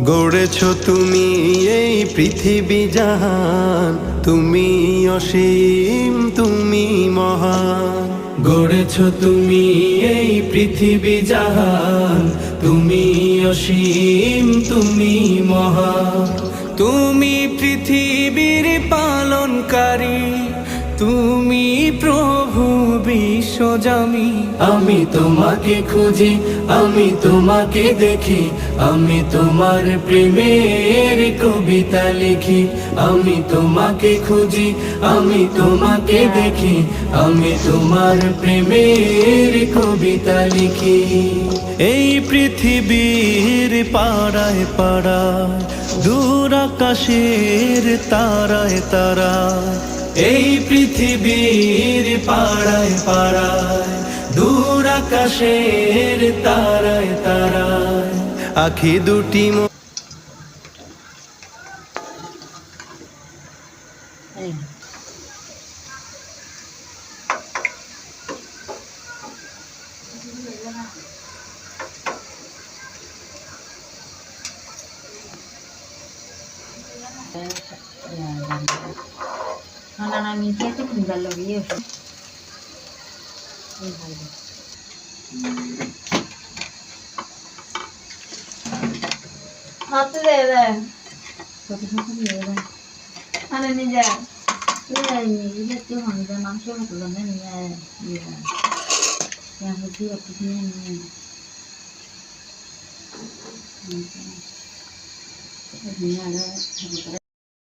গড়েছ তুমি এই পৃথিবী জাহান, তুমি অসীম তুমি মহান। গড়েছ তুমি এই পৃথিবী জাহান, তুমি অসীম তুমি মহান। তুমি পৃথিবীর পালনকারী, তুমি প্রভু বিশ্বজামি। আমি তোমাকে খুঁজি, আমি তোমাকে দেখি, আমি তোমার প্রেমের কবিতা লিখি। আমি তোমাকে খুঁজি, আমি তোমাকে দেখি, আমি তোমার প্রেমের কবিতা লিখি। এই পৃথিবীর পাড়ায় পাড়ায়, দূর আকাশের তারায় তারায়, এই পৃথিবীর পাড়ায় পাড়ায়, দূর আকাশের তারায় তারায়, আখি দুটি Nananamisia itu tinggal lebih ya. Hati deh. Satu-satu dia kan. Mana nih ja? Iya ini dia tuh hanya langsung turunnya nih ya. Yang kecil kecilnya nih. Ini ada